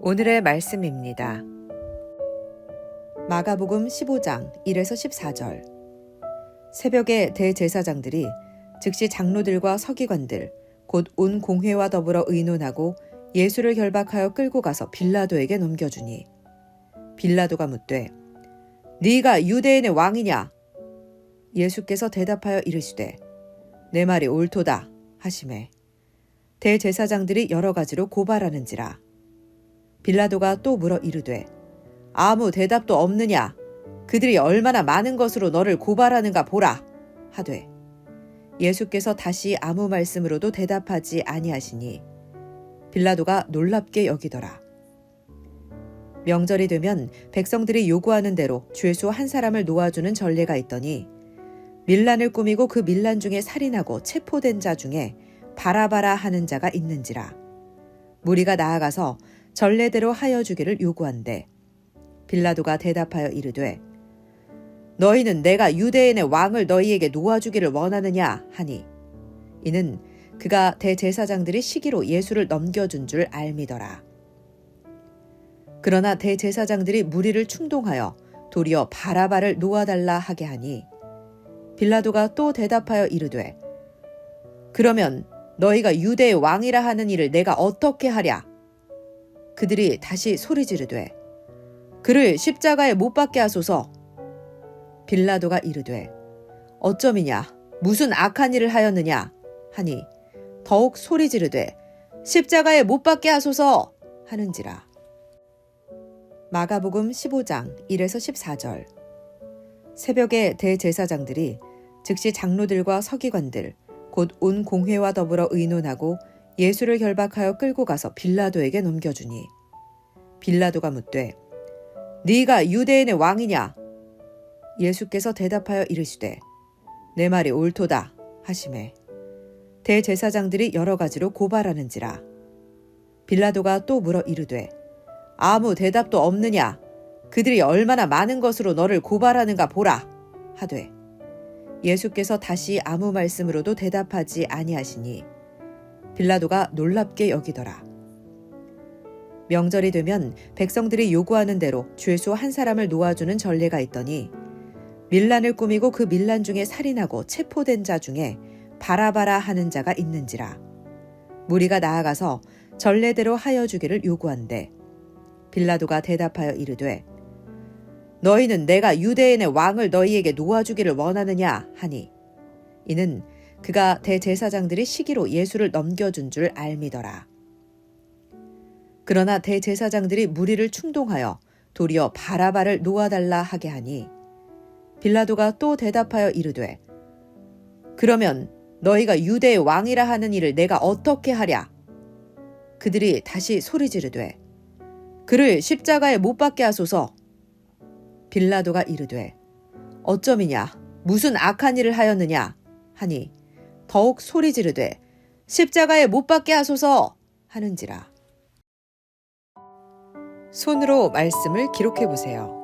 오늘의 말씀입니다. 마가복음 15장 1에서 14절. 새벽에 대제사장들이 즉시 장로들과 서기관들 곧 온 공회와 더불어 의논하고 예수를 결박하여 끌고 가서 빌라도에게 넘겨주니 빌라도가 묻되 네가 유대인의 왕이냐? 예수께서 대답하여 이르시되 내 말이 옳도다 하시매 대제사장들이 여러 가지로 고발하는지라. 빌라도가 또 물어 이르되 아무 대답도 없느냐? 그들이 얼마나 많은 것으로 너를 고발하는가 보라 하되 예수께서 다시 아무 말씀으로도 대답하지 아니하시니 빌라도가 놀랍게 여기더라. 명절이 되면 백성들이 요구하는 대로 죄수 한 사람을 놓아주는 전례가 있더니 밀란을 꾸미고 그 밀란 중에 살인하고 체포된 자 중에 바라바라 하는 자가 있는지라. 무리가 나아가서 전례대로 하여 주기를 요구한대 빌라도가 대답하여 이르되 너희는 내가 유대인의 왕을 너희에게 놓아주기를 원하느냐 하니 이는 그가 대제사장들이 시기로 예수를 넘겨준 줄 알미더라. 그러나 대제사장들이 무리를 충동하여 도리어 바라바를 놓아달라 하게 하니 빌라도가 또 대답하여 이르되 그러면 너희가 유대의 왕이라 하는 일을 내가 어떻게 하랴? 그들이 다시 소리 지르되 그를 십자가에 못 박게 하소서. 빌라도가 이르되 어쩌미냐 무슨 악한 일을 하였느냐 하니 더욱 소리 지르되 십자가에 못 박게 하소서 하는지라. 마가복음 15장 1에서 14절. 새벽에 대제사장들이 즉시 장로들과 서기관들 곧 온 공회와 더불어 의논하고 예수를 결박하여 끌고 가서 빌라도에게 넘겨주니 빌라도가 묻되 네가 유대인의 왕이냐? 예수께서 대답하여 이르시되 내 말이 옳도다 하시매 대제사장들이 여러 가지로 고발하는지라. 빌라도가 또 물어 이르되 아무 대답도 없느냐? 그들이 얼마나 많은 것으로 너를 고발하는가 보라 하되 예수께서 다시 아무 말씀으로도 대답하지 아니하시니 빌라도가 놀랍게 여기더라. 명절이 되면 백성들이 요구하는 대로 죄수 한 사람을 놓아주는 전례가 있더니 밀란을 꾸미고 그 밀란 중에 살인하고 체포된 자 중에 바라바라 하는 자가 있는지라. 무리가 나아가서 전례대로 하여 주기를 요구한대 빌라도가 대답하여 이르되 너희는 내가 유대인의 왕을 너희에게 놓아주기를 원하느냐 하니 이는 그가 대제사장들이 시기로 예수를 넘겨준 줄 알미더라. 그러나 대제사장들이 무리를 충동하여 도리어 바라바를 놓아달라 하게 하니 빌라도가 또 대답하여 이르되 그러면 너희가 유대의 왕이라 하는 일을 내가 어떻게 하랴? 그들이 다시 소리 지르되 그를 십자가에 못 박게 하소서. 빌라도가 이르되 어쩌미냐 무슨 악한 일을 하였느냐 하니 더욱 소리 지르되 십자가에 못 박게 하소서 하는지라. 손으로 말씀을 기록해 보세요.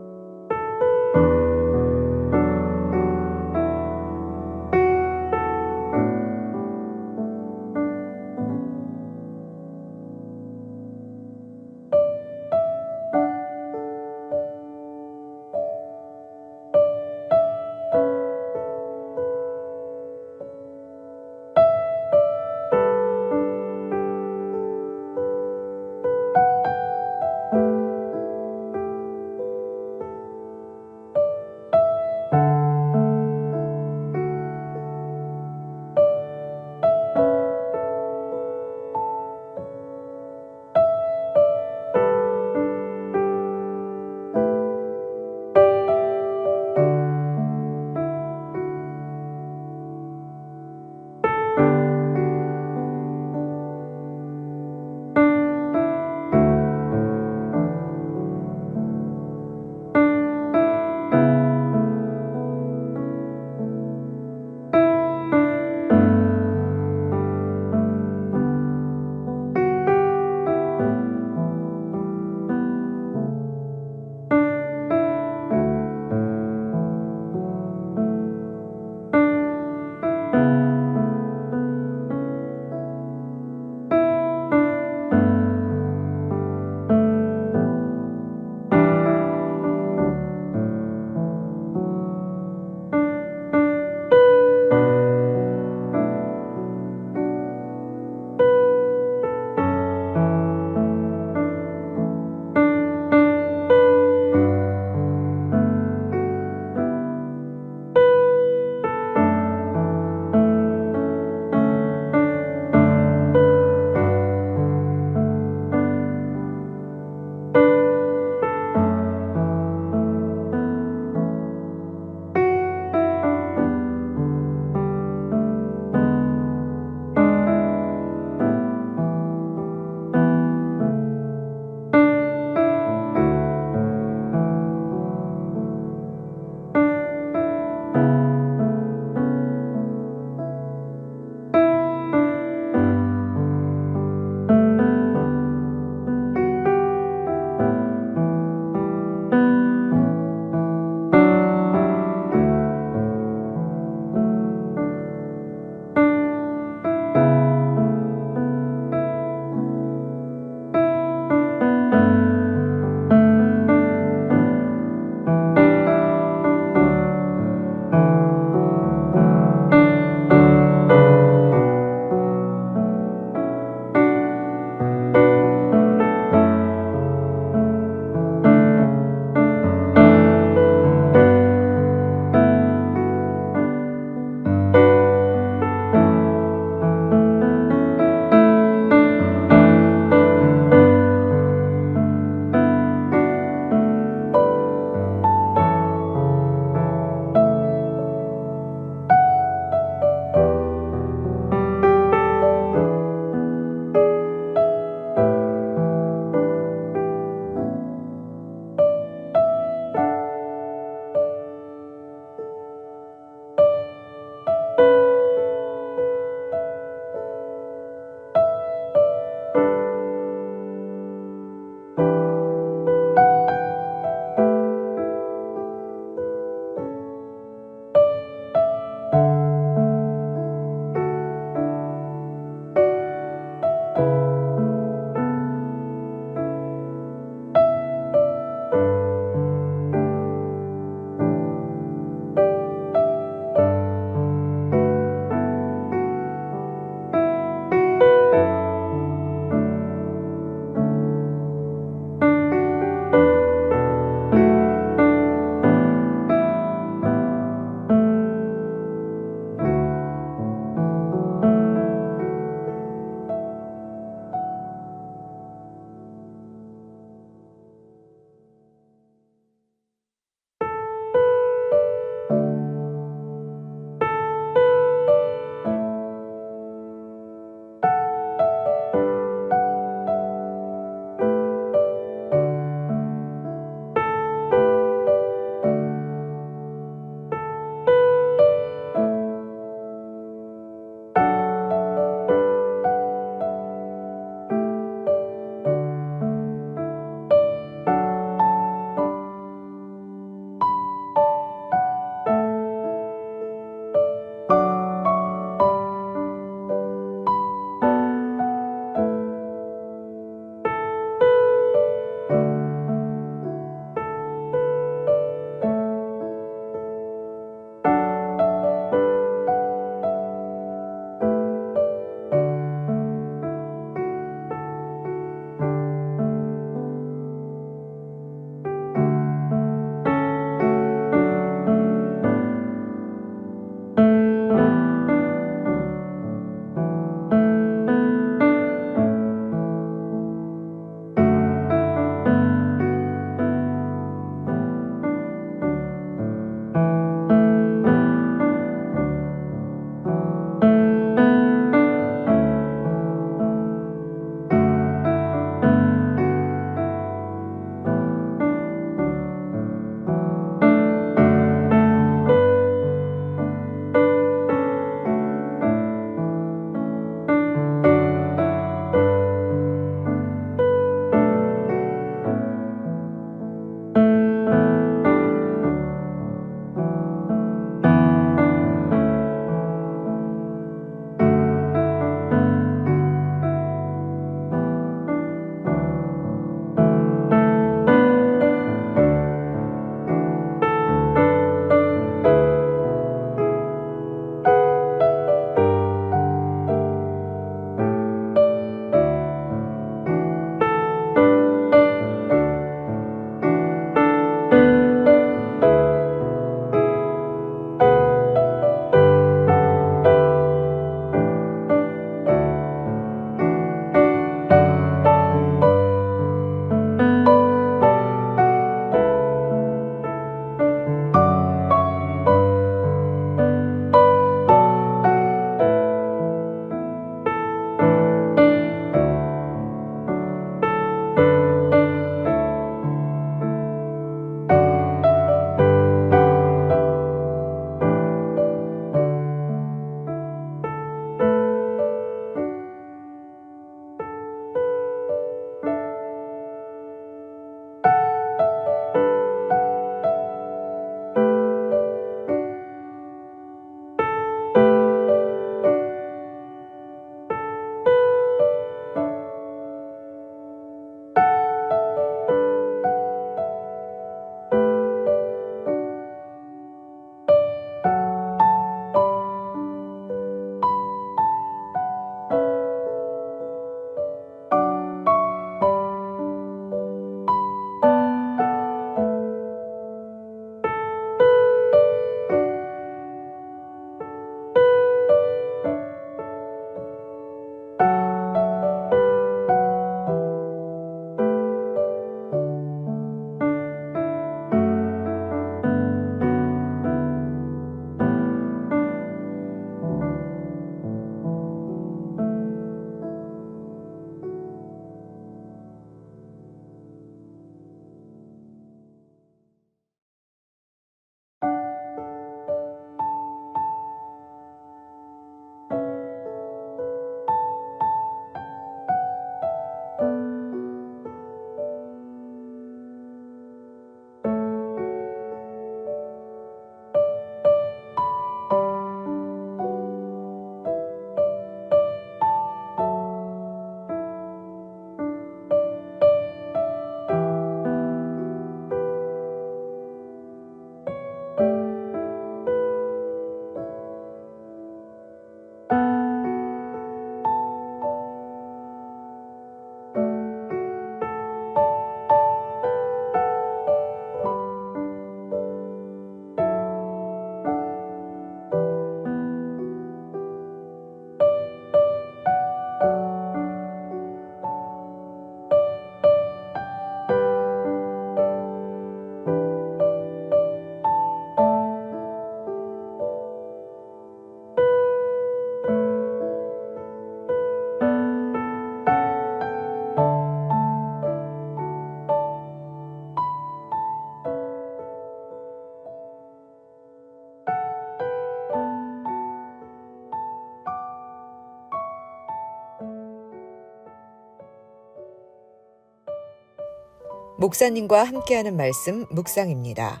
목사님과 함께하는 말씀 묵상입니다.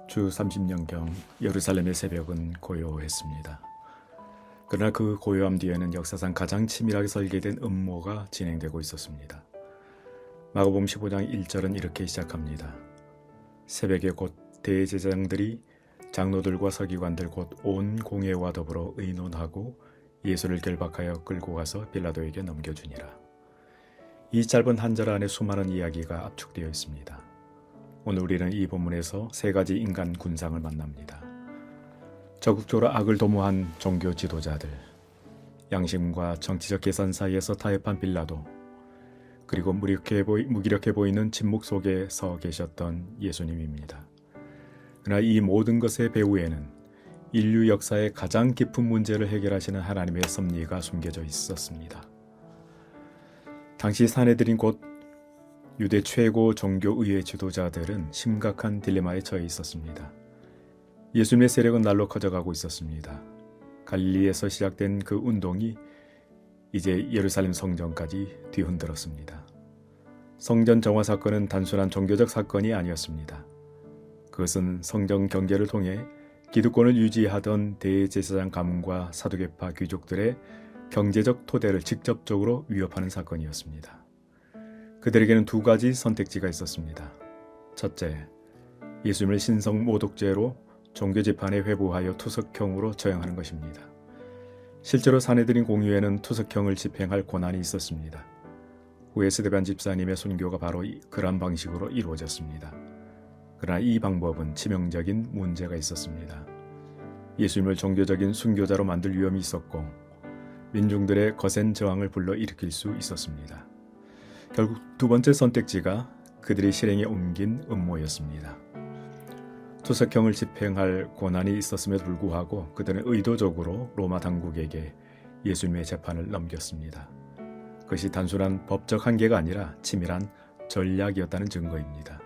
주 30년경 예루살렘의 새벽은 고요했습니다. 그러나 그 고요함 뒤에는 역사상 가장 치밀하게 설계된 음모가 진행되고 있었습니다. 마가복음 15장 1절은 이렇게 시작합니다. 새벽에 곧 대제사장들이 장로들과 서기관들 곧 온 공회와 더불어 의논하고 예수를 결박하여 끌고 가서 빌라도에게 넘겨주니라. 이 짧은 한 절 안에 수많은 이야기가 압축되어 있습니다. 오늘 우리는 이 본문에서 세 가지 인간 군상을 만납니다. 적극적으로 악을 도모한 종교 지도자들, 양심과 정치적 계산 사이에서 타협한 빌라도, 그리고 무기력해 보이는 침묵 속에 서 계셨던 예수님입니다. 그러나 이 모든 것의 배후에는 인류 역사의 가장 깊은 문제를 해결하시는 하나님의 섭리가 숨겨져 있었습니다. 당시 사내들인 곧 유대 최고 종교의회 지도자들은 심각한 딜레마에 처해 있었습니다. 예수님의 세력은 날로 커져가고 있었습니다. 갈릴리에서 시작된 그 운동이 이제 예루살렘 성전까지 뒤흔들었습니다. 성전 정화 사건은 단순한 종교적 사건이 아니었습니다. 그것은 성전 경계를 통해 기득권을 유지하던 대제사장 가문과 사두개파 귀족들의 경제적 토대를 직접적으로 위협하는 사건이었습니다. 그들에게는 두 가지 선택지가 있었습니다. 첫째, 예수님을 신성 모독죄로 종교재판에 회부하여 투석형으로 처형하는 것입니다. 실제로 사내들인 공유에는 투석형을 집행할 권한이 있었습니다. 후에 스데반 집사님의 순교가 바로 그런 방식으로 이루어졌습니다. 그러나 이 방법은 치명적인 문제가 있었습니다. 예수님을 종교적인 순교자로 만들 위험이 있었고 민중들의 거센 저항을 불러일으킬 수 있었습니다. 결국 두 번째 선택지가 그들이 실행에 옮긴 음모였습니다. 투석형을 집행할 권한이 있었음에도 불구하고 그들은 의도적으로 로마 당국에게 예수님의 재판을 넘겼습니다. 그것이 단순한 법적 한계가 아니라 치밀한 전략이었다는 증거입니다.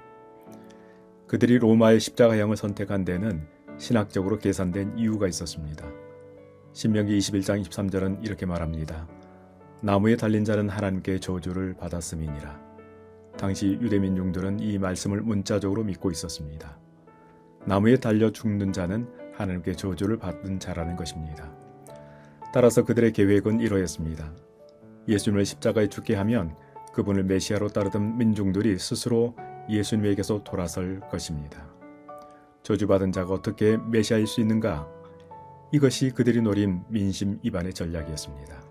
그들이 로마의 십자가형을 선택한 데는 신학적으로 계산된 이유가 있었습니다. 신명기 21장 23절은 이렇게 말합니다. 나무에 달린 자는 하나님께 저주를 받았음이니라. 당시 유대 민중들은 이 말씀을 문자적으로 믿고 있었습니다. 나무에 달려 죽는 자는 하나님께 저주를 받은 자라는 것입니다. 따라서 그들의 계획은 이러했습니다. 예수님을 십자가에 죽게 하면 그분을 메시아로 따르던 민중들이 스스로 예수님에게서 돌아설 것입니다. 저주받은 자가 어떻게 메시아일 수 있는가? 이것이 그들이 노린 민심 이반의 전략이었습니다.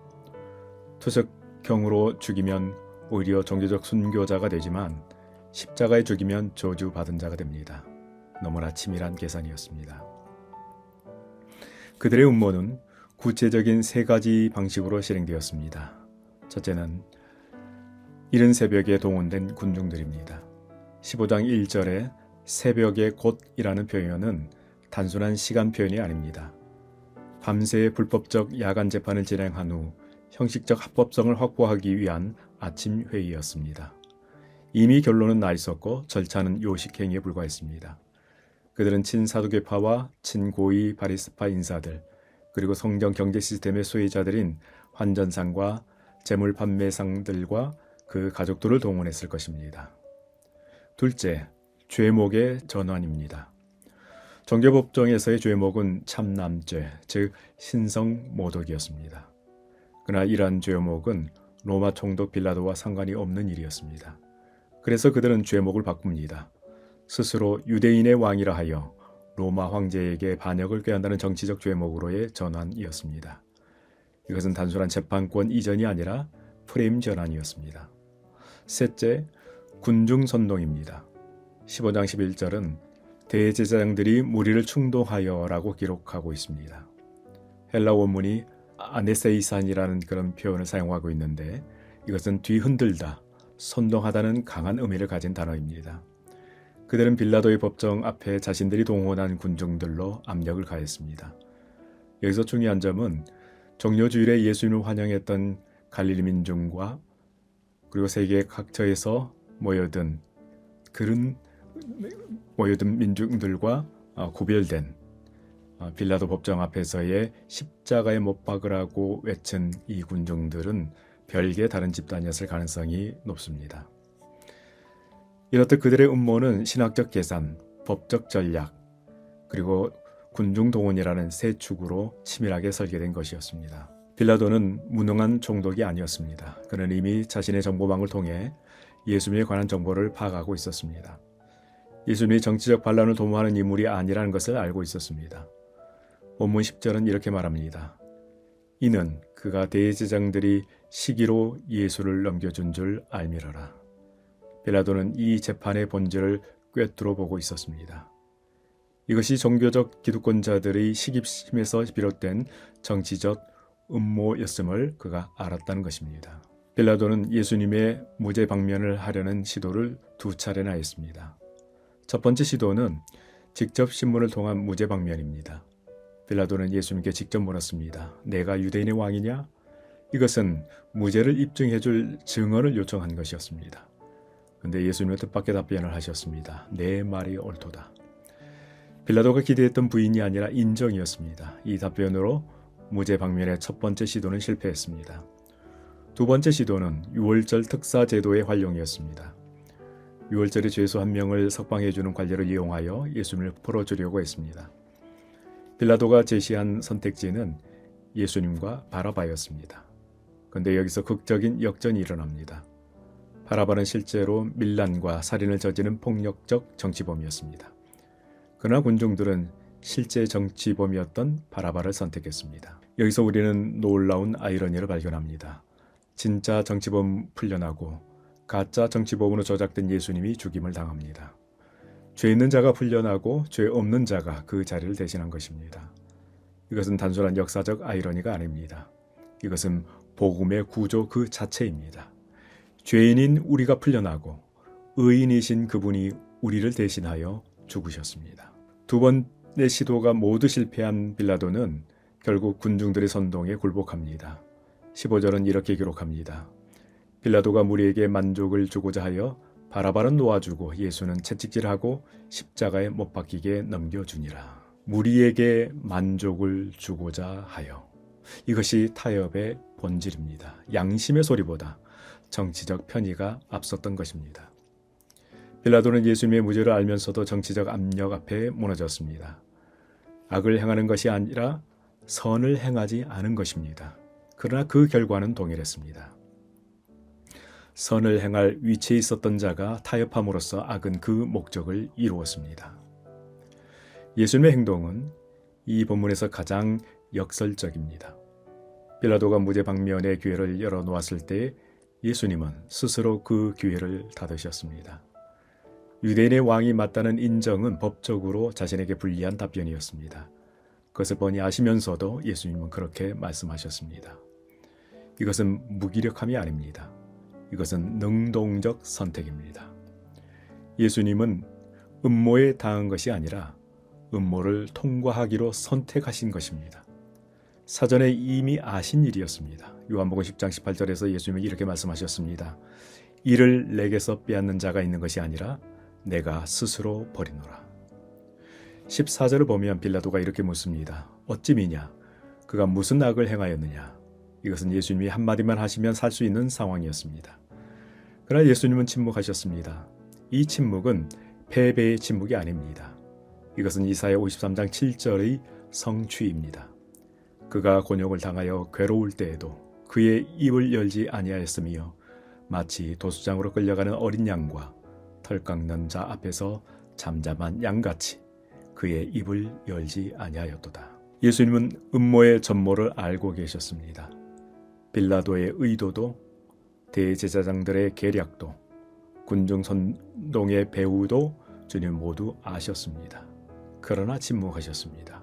투석형으로 죽이면 오히려 종교적 순교자가 되지만 십자가에 죽이면 저주받은 자가 됩니다. 너무나 치밀한 계산이었습니다. 그들의 음모는 구체적인 세 가지 방식으로 실행되었습니다. 첫째는 이른 새벽에 동원된 군중들입니다. 15장 1절에 새벽에 곧이라는 표현은 단순한 시간 표현이 아닙니다. 밤새 불법적 야간 재판을 진행한 후 형식적 합법성을 확보하기 위한 아침 회의였습니다. 이미 결론은 나 있었고 절차는 요식 행위에 불과했습니다. 그들은 친사두개파와 친고위 바리새파 인사들, 그리고 성전 경제 시스템의 소유자들인 환전상과 재물 판매상들과 그 가족들을 동원했을 것입니다. 둘째, 죄목의 전환입니다. 종교법정에서의 죄목은 참남죄, 즉 신성모독이었습니다. 그러나 이러한 죄목은 로마 총독 빌라도와 상관이 없는 일이었습니다. 그래서 그들은 죄목을 바꿉니다. 스스로 유대인의 왕이라 하여 로마 황제에게 반역을 꾀한다는 정치적 죄목으로의 전환이었습니다. 이것은 단순한 재판권 이전이 아니라 프레임 전환이었습니다. 셋째, 군중선동입니다. 15장 11절은 대제사장들이 무리를 충동하여 라고 기록하고 있습니다. 헬라 원문이 아네세이산이라는 그런 표현을 사용하고 있는데 이것은 뒤흔들다, 선동하다는 강한 의미를 가진 단어입니다. 그들은 빌라도의 법정 앞에 자신들이 동원한 군중들로 압력을 가했습니다. 여기서 중요한 점은 종료주일에 예수님을 환영했던 갈릴리 민중과 그리고 세계 각처에서 모여든 민중들과 구별된 빌라도 법정 앞에서의 십자가에 못 박으라고 외친 이 군중들은 별개 다른 집단이었을 가능성이 높습니다. 이렇듯 그들의 음모는 신학적 계산, 법적 전략, 그리고 군중 동원이라는 세 축으로 치밀하게 설계된 것이었습니다. 빌라도는 무능한 총독이 아니었습니다. 그는 이미 자신의 정보망을 통해 예수님에 관한 정보를 파악하고 있었습니다. 예수님이 정치적 반란을 도모하는 인물이 아니라는 것을 알고 있었습니다. 본문 10절은 이렇게 말합니다. 이는 그가 대제사장들이 시기로 예수를 넘겨준 줄 알미러라. 빌라도는 이 재판의 본질을 꿰뚫어 보고 있었습니다. 이것이 종교적 기득권자들의 시기심에서 비롯된 정치적 음모였음을 그가 알았다는 것입니다. 빌라도는 예수님의 무죄 방면을 하려는 시도를 두 차례나 했습니다. 첫 번째 시도는 직접 신문을 통한 무죄 방면입니다. 빌라도는 예수님께 직접 물었습니다. 내가 유대인의 왕이냐? 이것은 무죄를 입증해 줄 증언을 요청한 것이었습니다. 그런데 예수님은 뜻밖의 답변을 하셨습니다. 내 말이 옳도다. 빌라도가 기대했던 부인이 아니라 인정이었습니다. 이 답변으로 무죄 방면의 첫 번째 시도는 실패했습니다. 두 번째 시도는 유월절 특사 제도의 활용이었습니다. 유월절의 죄수 한 명을 석방해주는 관례를 이용하여 예수님을 풀어주려고 했습니다. 빌라도가 제시한 선택지는 예수님과 바라바였습니다. 그런데 여기서 극적인 역전이 일어납니다. 바라바는 실제로 밀란과 살인을 저지른 폭력적 정치범이었습니다. 그러나 군중들은 실제 정치범이었던 바라바를 선택했습니다. 여기서 우리는 놀라운 아이러니를 발견합니다. 진짜 정치범 풀려나고 가짜 정치범으로 조작된 예수님이 죽임을 당합니다. 죄 있는 자가 풀려나고 죄 없는 자가 그 자리를 대신한 것입니다. 이것은 단순한 역사적 아이러니가 아닙니다. 이것은 복음의 구조 그 자체입니다. 죄인인 우리가 풀려나고 의인이신 그분이 우리를 대신하여 죽으셨습니다. 두 번의 시도가 모두 실패한 빌라도는 결국 군중들의 선동에 굴복합니다. 15절은 이렇게 기록합니다. 빌라도가 무리에게 만족을 주고자 하여 바라바는 놓아주고 예수는 채찍질하고 십자가에 못 박히게 넘겨주니라. 무리에게 만족을 주고자 하여. 이것이 타협의 본질입니다. 양심의 소리보다 정치적 편의가 앞섰던 것입니다. 빌라도는 예수님의 무죄를 알면서도 정치적 압력 앞에 무너졌습니다. 악을 행하는 것이 아니라 선을 행하지 않은 것입니다. 그러나 그 결과는 동일했습니다. 선을 행할 위치에 있었던 자가 타협함으로써 악은 그 목적을 이루었습니다. 예수님의 행동은 이 본문에서 가장 역설적입니다. 빌라도가 무죄 방면의 기회를 열어놓았을 때 예수님은 스스로 그 기회를 닫으셨습니다. 유대인의 왕이 맞다는 인정은 법적으로 자신에게 불리한 답변이었습니다. 그것을 뻔히 아시면서도 예수님은 그렇게 말씀하셨습니다. 이것은 무기력함이 아닙니다. 이것은 능동적 선택입니다. 예수님은 음모에 당한 것이 아니라 음모를 통과하기로 선택하신 것입니다. 사전에 이미 아신 일이었습니다. 요한복음 10장 18절에서 예수님이 이렇게 말씀하셨습니다. 이를 내게서 빼앗는 자가 있는 것이 아니라 내가 스스로 버리노라. 14절을 보면 빌라도가 이렇게 묻습니다. 어찌 미냐? 그가 무슨 악을 행하였느냐? 이것은 예수님이 한마디만 하시면 살 수 있는 상황이었습니다. 그러나 예수님은 침묵하셨습니다. 이 침묵은 패배의 침묵이 아닙니다. 이것은 이사야 53장 7절의 성취입니다. 그가 곤욕을 당하여 괴로울 때에도 그의 입을 열지 아니하였으며 마치 도수장으로 끌려가는 어린 양과 털 깎는 자 앞에서 잠잠한 양같이 그의 입을 열지 아니하였도다. 예수님은 음모의 전모를 알고 계셨습니다. 빌라도의 의도도 대제사장들의 계략도 군중 선동의 배후도 주님 모두 아셨습니다. 그러나 침묵하셨습니다.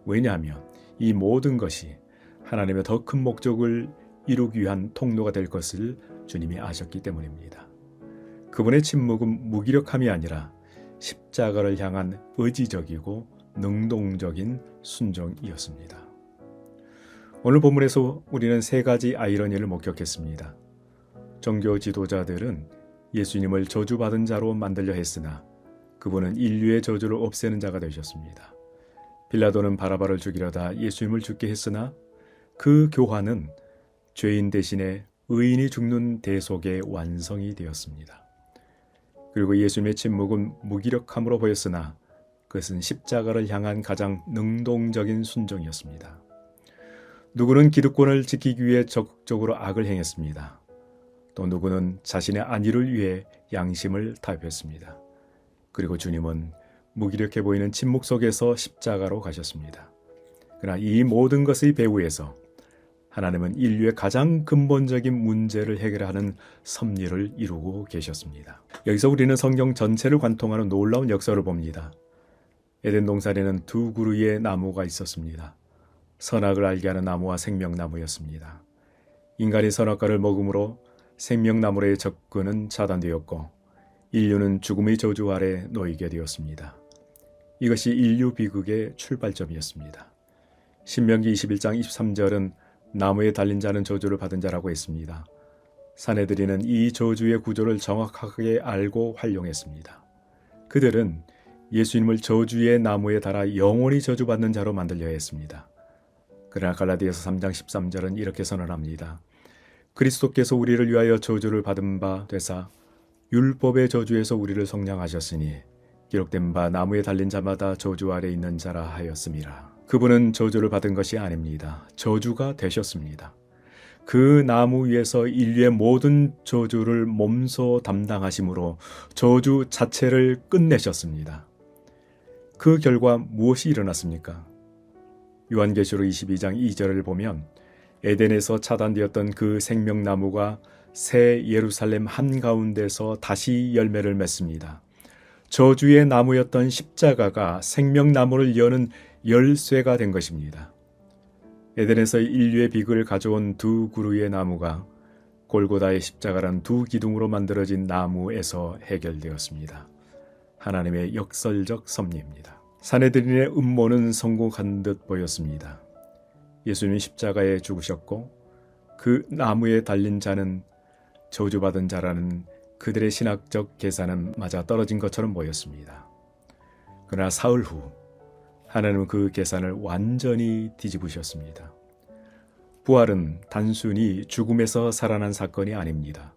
왜냐하면 이 모든 것이 하나님의 더 큰 목적을 이루기 위한 통로가 될 것을 주님이 아셨기 때문입니다. 그분의 침묵은 무기력함이 아니라 십자가를 향한 의지적이고 능동적인 순종이었습니다. 오늘 본문에서 우리는 세 가지 아이러니를 목격했습니다. 종교 지도자들은 예수님을 저주받은 자로 만들려 했으나 그분은 인류의 저주를 없애는 자가 되셨습니다. 빌라도는 바라바를 죽이려다 예수님을 죽게 했으나 그 교환은 죄인 대신에 의인이 죽는 대속의 완성이 되었습니다. 그리고 예수님의 침묵은 무기력함으로 보였으나 그것은 십자가를 향한 가장 능동적인 순종이었습니다. 누구는 기득권을 지키기 위해 적극적으로 악을 행했습니다. 또 누구는 자신의 안위를 위해 양심을 타협했습니다. 그리고 주님은 무기력해 보이는 침묵 속에서 십자가로 가셨습니다. 그러나 이 모든 것의 배후에서 하나님은 인류의 가장 근본적인 문제를 해결하는 섭리를 이루고 계셨습니다. 여기서 우리는 성경 전체를 관통하는 놀라운 역사를 봅니다. 에덴 동산에는 두 그루의 나무가 있었습니다. 선악을 알게 하는 나무와 생명나무였습니다. 인간이 선악과를 먹음으로 생명나무의 접근은 차단되었고 인류는 죽음의 저주 아래 놓이게 되었습니다. 이것이 인류 비극의 출발점이었습니다. 신명기 21장 23절은 나무에 달린 자는 저주를 받은 자라고 했습니다. 사내들이는 이 저주의 구조를 정확하게 알고 활용했습니다. 그들은 예수님을 저주의 나무에 달아 영원히 저주받는 자로 만들려 했습니다. 그러나 갈라디아서 3장 13절은 이렇게 선언합니다. 그리스도께서 우리를 위하여 저주를 받은 바 되사 율법의 저주에서 우리를 속량하셨으니 기록된 바 나무에 달린 자마다 저주 아래 있는 자라 하였음이라. 그분은 저주를 받은 것이 아닙니다. 저주가 되셨습니다. 그 나무 위에서 인류의 모든 저주를 몸소 담당하심으로 저주 자체를 끝내셨습니다. 그 결과 무엇이 일어났습니까? 요한계시록 22장 2절을 보면 에덴에서 차단되었던 그 생명나무가 새 예루살렘 한가운데서 다시 열매를 맺습니다. 저주의 나무였던 십자가가 생명나무를 여는 열쇠가 된 것입니다. 에덴에서 인류의 비극을 가져온 두 그루의 나무가 골고다의 십자가란 두 기둥으로 만들어진 나무에서 해결되었습니다. 하나님의 역설적 섭리입니다. 사내들인의 음모는 성공한 듯 보였습니다. 예수님이 십자가에 죽으셨고 그 나무에 달린 자는 저주받은 자라는 그들의 신학적 계산은 맞아 떨어진 것처럼 보였습니다. 그러나 사흘 후 하나님은 그 계산을 완전히 뒤집으셨습니다. 부활은 단순히 죽음에서 살아난 사건이 아닙니다.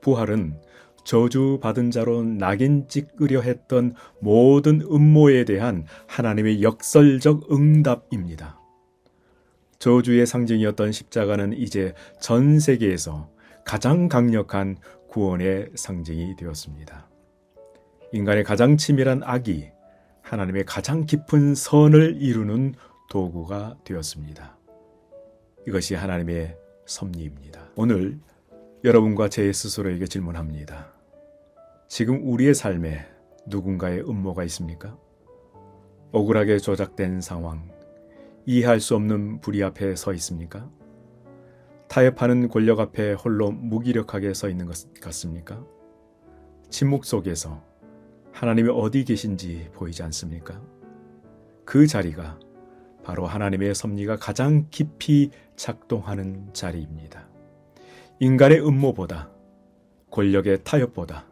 부활은 저주받은 자로 낙인 찍으려 했던 모든 음모에 대한 하나님의 역설적 응답입니다. 저주의 상징이었던 십자가는 이제 전 세계에서 가장 강력한 구원의 상징이 되었습니다. 인간의 가장 치밀한 악이 하나님의 가장 깊은 선을 이루는 도구가 되었습니다. 이것이 하나님의 섭리입니다. 오늘 여러분과 제 스스로에게 질문합니다. 지금 우리의 삶에 누군가의 음모가 있습니까? 억울하게 조작된 상황, 이해할 수 없는 불의 앞에 서 있습니까? 타협하는 권력 앞에 홀로 무기력하게 서 있는 것 같습니까? 침묵 속에서 하나님이 어디 계신지 보이지 않습니까? 그 자리가 바로 하나님의 섭리가 가장 깊이 작동하는 자리입니다. 인간의 음모보다, 권력의 타협보다,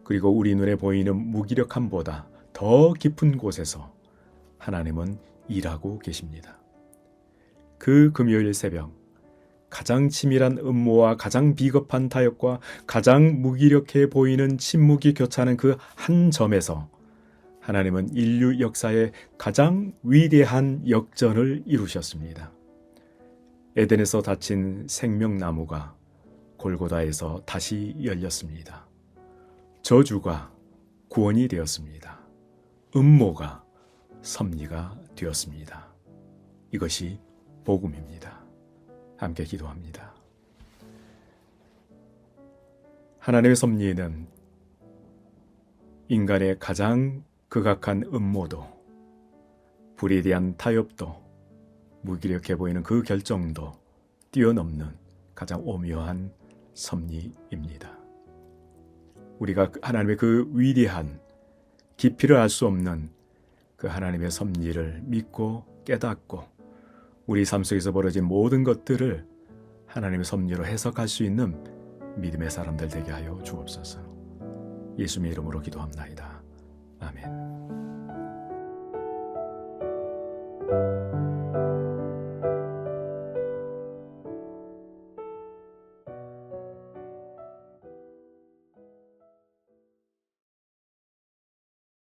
그리고 우리 눈에 보이는 무기력함보다 더 깊은 곳에서 하나님은 일하고 계십니다. 그 금요일 새벽, 가장 치밀한 음모와 가장 비겁한 타협과 가장 무기력해 보이는 침묵이 교차하는 그 한 점에서 하나님은 인류 역사의 가장 위대한 역전을 이루셨습니다. 에덴에서 닫힌 생명나무가 골고다에서 다시 열렸습니다. 저주가 구원이 되었습니다. 음모가 섭리가 되었습니다. 이것이 복음입니다. 함께 기도합니다. 하나님의 섭리에는 인간의 가장 극악한 음모도, 불에 대한 타협도, 무기력해 보이는 그 결정도 뛰어넘는 가장 오묘한 섭리입니다. 우리가 하나님의 그 위대한 깊이를 알 수 없는 그 하나님의 섭리를 믿고 깨닫고 우리 삶 속에서 벌어진 모든 것들을 하나님의 섭리로 해석할 수 있는 믿음의 사람들 되게 하여 주옵소서. 예수님의 이름으로 기도합나이다. 아멘.